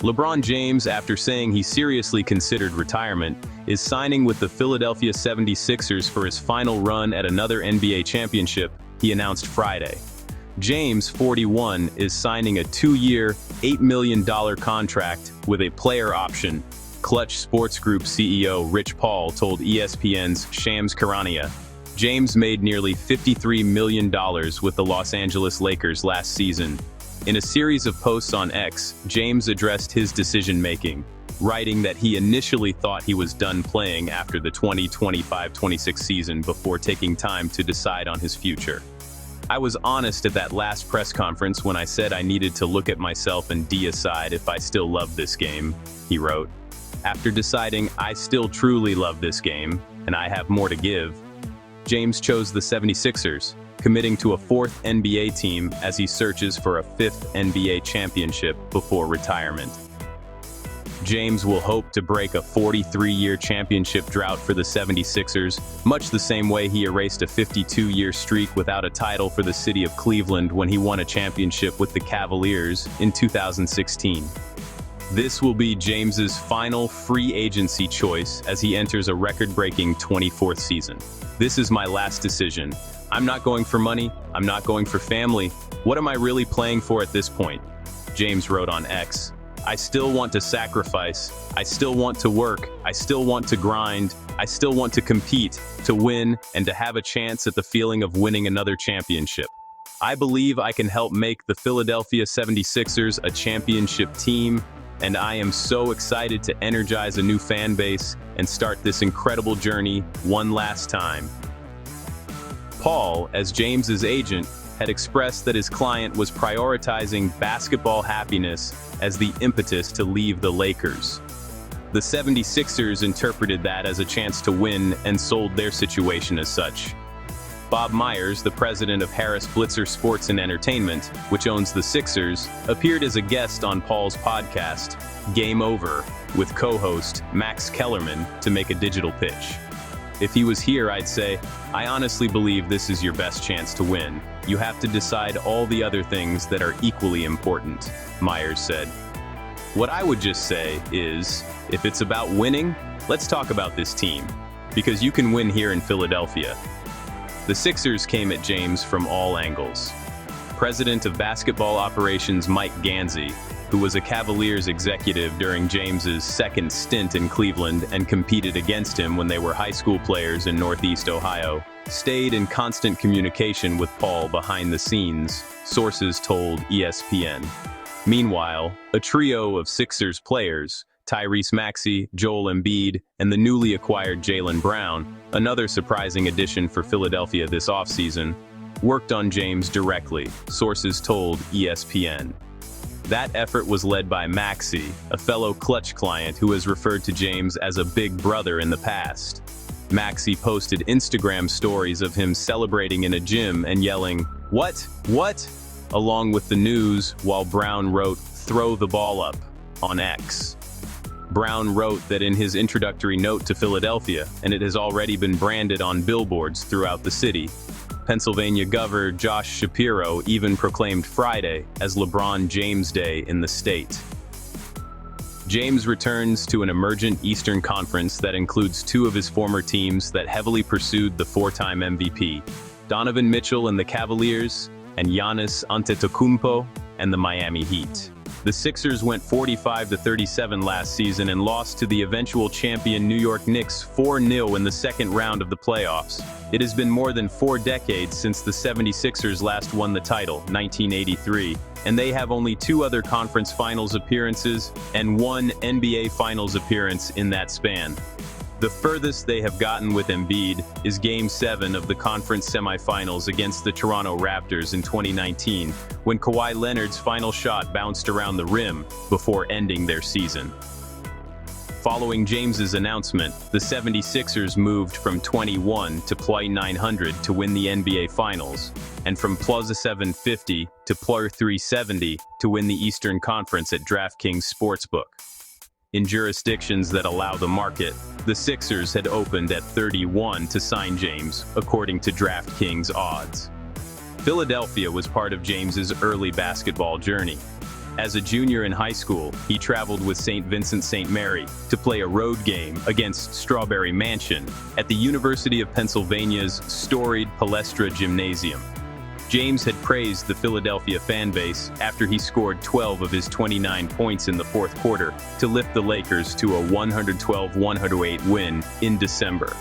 LeBron James, after saying he seriously considered retirement, is signing with the Philadelphia 76ers for his final run at another NBA championship, he announced Friday. James, 41, is signing a 2-year, $8 million contract with a player option, Clutch Sports Group CEO Rich Paul told ESPN's Shams Charania. James made nearly $53 million with the Los Angeles Lakers last season. In a series of posts on X, James addressed his decision-making, writing that he initially thought he was done playing after the 2025-26 season before taking time to decide on his future. "I was honest at that last press conference when I said I needed to look at myself and decide if I still loved this game," he wrote. "After deciding I still truly love this game, and I have more to give," James chose the 76ers, committing to a 4th NBA team as he searches for a 5th NBA championship before retirement. James will hope to break a 43-year championship drought for the 76ers, much the same way he erased a 52-year streak without a title for the city of Cleveland when he won a championship with the Cavaliers in 2016. This will be James's final free agency choice as he enters a record-breaking 24th season. "This is my last decision. I'm not going for money, I'm not going for family. What am I really playing for at this point?" James wrote on X. "I still want to sacrifice, I still want to work, I still want to grind, I still want to compete, to win, and to have a chance at the feeling of winning another championship. I believe I can help make the Philadelphia 76ers a championship team, and I am so excited to energize a new fan base and start this incredible journey one last time." Paul, as James's agent, had expressed that his client was prioritizing basketball happiness as the impetus to leave the Lakers. The 76ers interpreted that as a chance to win and sold their situation as such. Bob Myers, the president of Harris Blitzer Sports and Entertainment, which owns the Sixers, appeared as a guest on Paul's podcast, Game Over, with co-host Max Kellerman to make a digital pitch. "If he was here, I'd say, I honestly believe this is your best chance to win. You have to decide all the other things that are equally important," Myers said. "What I would just say is, if it's about winning, let's talk about this team, because you can win here in Philadelphia." The Sixers came at James from all angles. President of Basketball Operations Mike Gansey, who was a Cavaliers executive during James's second stint in Cleveland and competed against him when they were high school players in Northeast Ohio, stayed in constant communication with Paul behind the scenes, sources told ESPN. Meanwhile, a trio of Sixers players, Tyrese Maxey, Joel Embiid, and the newly acquired Jaylen Brown, another surprising addition for Philadelphia this offseason, worked on James directly, sources told ESPN. That effort was led by Maxey, a fellow Clutch client who has referred to James as a big brother in the past. Maxey posted Instagram stories of him celebrating in a gym and yelling, "What? What?" along with the news, while Brown wrote, "Throw the ball up," on X. Brown wrote that in his introductory note to Philadelphia, and it has already been branded on billboards throughout the city. Pennsylvania Governor Josh Shapiro even proclaimed Friday as LeBron James Day in the state. James returns to an emergent Eastern Conference that includes two of his former teams that heavily pursued the 4-time MVP, Donovan Mitchell and the Cavaliers, and Giannis Antetokounmpo and the Miami Heat. The Sixers went 45-37 last season and lost to the eventual champion New York Knicks 4-0 in the second round of the playoffs. It has been more than 4 decades since the 76ers last won the title, 1983, and they have only 2 other conference finals appearances and 1 NBA finals appearance in that span. The furthest they have gotten with Embiid is Game 7 of the conference semifinals against the Toronto Raptors in 2019, when Kawhi Leonard's final shot bounced around the rim before ending their season. Following James's announcement, the 76ers moved from 21 to +900 to win the NBA Finals, and from +750 to +370 to win the Eastern Conference at DraftKings Sportsbook. In jurisdictions that allow the market, the Sixers had opened at 31 to sign James, according to DraftKings odds. Philadelphia was part of James's early basketball journey. As a junior in high school, he traveled with St. Vincent St. Mary to play a road game against Strawberry Mansion at the University of Pennsylvania's storied Palestra Gymnasium. James had praised the Philadelphia fan base after he scored 12 of his 29 points in the fourth quarter to lift the Lakers to a 112-108 win in December.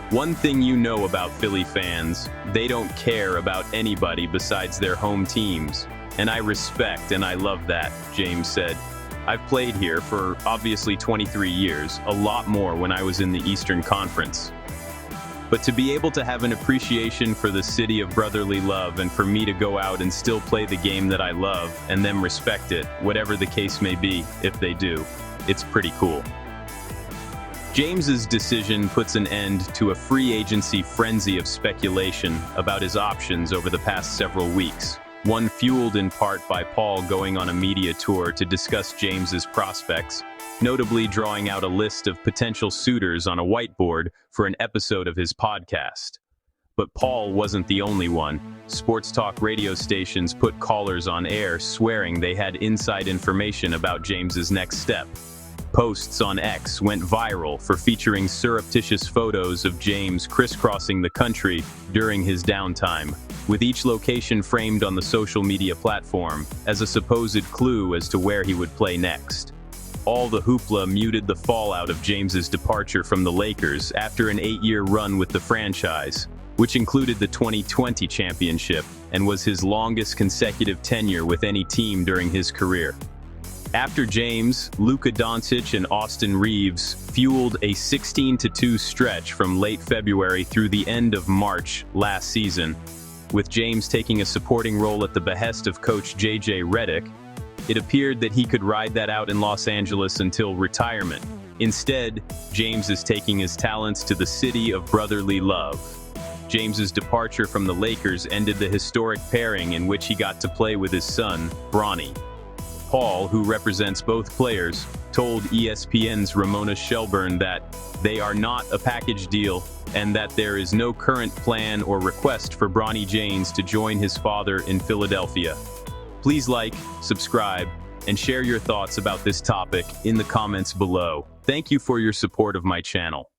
One thing you know about Philly fans, they don't care about anybody besides their home teams. And I respect and I love that, James said. I've played here for obviously 23 years, a lot more when I was in the Eastern Conference. But to be able to have an appreciation for the city of brotherly love and for me to go out and still play the game that I love and them respect it, whatever the case may be, if they do, it's pretty cool. James's decision puts an end to a free agency frenzy of speculation about his options over the past several weeks. One fueled in part by Paul going on a media tour to discuss James's prospects, notably drawing out a list of potential suitors on a whiteboard for an episode of his podcast. But Paul wasn't the only one. Sports talk radio stations put callers on air swearing they had inside information about James's next step. Posts on X went viral for featuring surreptitious photos of James crisscrossing the country during his downtime, with each location framed on the social media platform as a supposed clue as to where he would play next. All the hoopla muted the fallout of James's departure from the Lakers after an 8-year run with the franchise, which included the 2020 championship and was his longest consecutive tenure with any team during his career. After James, Luka Doncic and Austin Reeves fueled a 16-2 stretch from late February through the end of March last season, with James taking a supporting role at the behest of coach J.J. Redick. It appeared that he could ride that out in Los Angeles until retirement. Instead, James is taking his talents to the city of brotherly love. James's departure from the Lakers ended the historic pairing in which he got to play with his son, Bronny. Paul, who represents both players, told ESPN's Ramona Shelburne that they are not a package deal and that there is no current plan or request for Bronny James to join his father in Philadelphia. Please like, subscribe, and share your thoughts about this topic in the comments below. Thank you for your support of my channel.